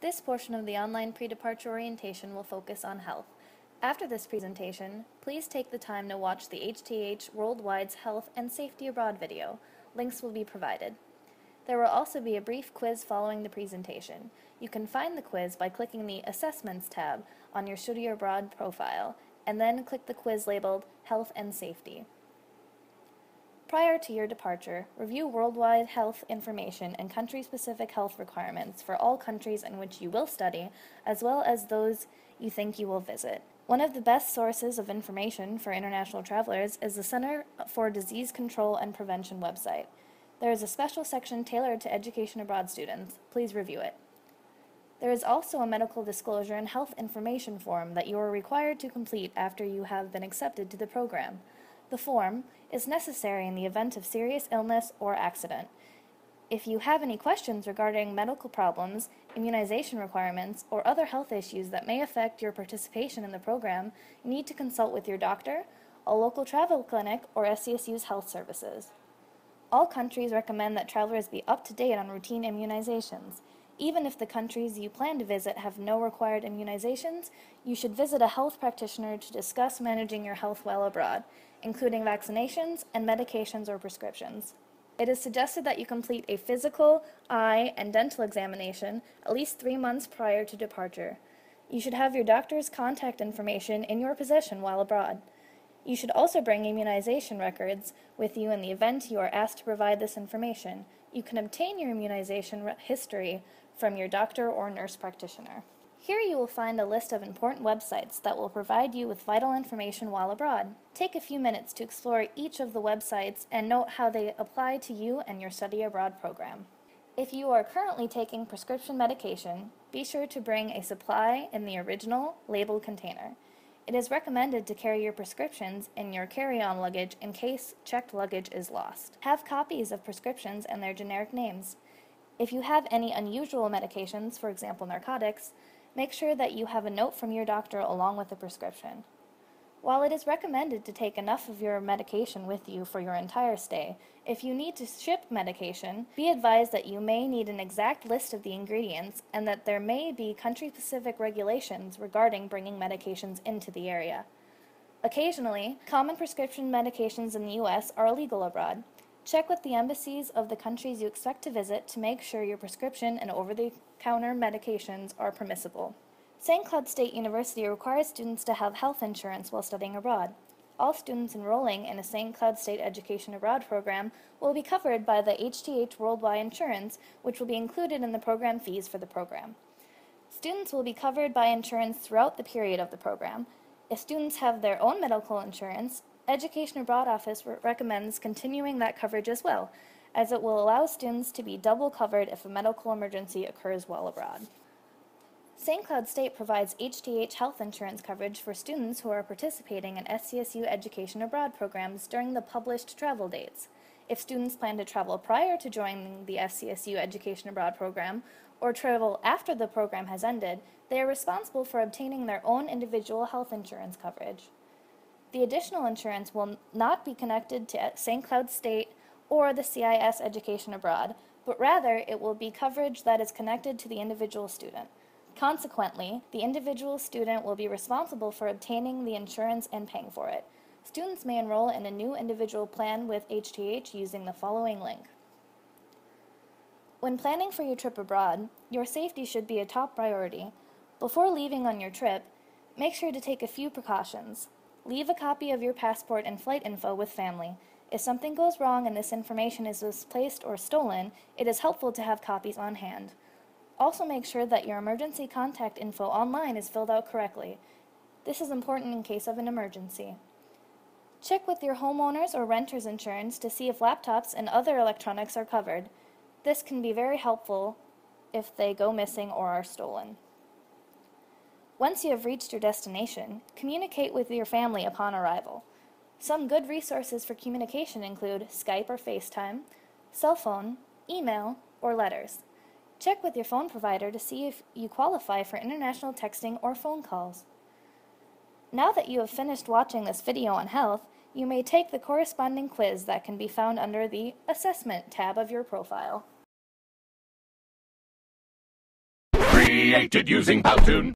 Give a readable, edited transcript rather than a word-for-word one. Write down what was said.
This portion of the online pre-departure orientation will focus on health. After this presentation, please take the time to watch the HTH Worldwide's Health and Safety Abroad video. Links will be provided. There will also be a brief quiz following the presentation. You can find the quiz by clicking the Assessments tab on your Study Abroad profile, and then click the quiz labeled Health and Safety. Prior to your departure, review worldwide health information and country-specific health requirements for all countries in which you will study, as well as those you think you will visit. One of the best sources of information for international travelers is the Center for Disease Control and Prevention website. There is a special section tailored to education abroad students. Please review it. There is also a medical disclosure and health information form that you are required to complete after you have been accepted to the program. The form is necessary in the event of serious illness or accident. If you have any questions regarding medical problems, immunization requirements, or other health issues that may affect your participation in the program, you need to consult with your doctor, a local travel clinic, or SCSU's health services. All countries recommend that travelers be up to date on routine immunizations. Even if the countries you plan to visit have no required immunizations, you should visit a health practitioner to discuss managing your health while abroad, including vaccinations and medications or prescriptions. It is suggested that you complete a physical, eye, and dental examination at least 3 months prior to departure. You should have your doctor's contact information in your possession while abroad. You should also bring immunization records with you in the event you are asked to provide this information. You can obtain your immunization history from your doctor or nurse practitioner. Here you will find a list of important websites that will provide you with vital information while abroad. Take a few minutes to explore each of the websites and note how they apply to you and your study abroad program. If you are currently taking prescription medication, be sure to bring a supply in the original labeled container. It is recommended to carry your prescriptions in your carry-on luggage in case checked luggage is lost. Have copies of prescriptions and their generic names. If you have any unusual medications, for example narcotics, make sure that you have a note from your doctor along with the prescription. While it is recommended to take enough of your medication with you for your entire stay, if you need to ship medication, be advised that you may need an exact list of the ingredients and that there may be country-specific regulations regarding bringing medications into the area. Occasionally, common prescription medications in the U.S. are illegal abroad. Check with the embassies of the countries you expect to visit to make sure your prescription and over-the-counter medications are permissible. St. Cloud State University requires students to have health insurance while studying abroad. All students enrolling in a St. Cloud State Education Abroad program will be covered by the HTH Worldwide Insurance, which will be included in the program fees for the program. Students will be covered by insurance throughout the period of the program. If students have their own medical insurance, Education Abroad Office recommends continuing that coverage as well, as it will allow students to be double covered if a medical emergency occurs while abroad. St. Cloud State provides HTH health insurance coverage for students who are participating in SCSU Education Abroad programs during the published travel dates. If students plan to travel prior to joining the SCSU Education Abroad program, or travel after the program has ended, they are responsible for obtaining their own individual health insurance coverage. The additional insurance will not be connected to St. Cloud State or the CIS Education Abroad, but rather it will be coverage that is connected to the individual student. Consequently, the individual student will be responsible for obtaining the insurance and paying for it. Students may enroll in a new individual plan with HTH using the following link. When planning for your trip abroad, your safety should be a top priority. Before leaving on your trip, make sure to take a few precautions. Leave a copy of your passport and flight info with family. If something goes wrong and this information is misplaced or stolen, it is helpful to have copies on hand. Also make sure that your emergency contact info online is filled out correctly. This is important in case of an emergency. Check with your homeowner's or renter's insurance to see if laptops and other electronics are covered. This can be very helpful if they go missing or are stolen. Once you have reached your destination, communicate with your family upon arrival. Some good resources for communication include Skype or FaceTime, cell phone, email, or letters. Check with your phone provider to see if you qualify for international texting or phone calls. Now that you have finished watching this video on health, you may take the corresponding quiz that can be found under the Assessment tab of your profile. created using Powtoon.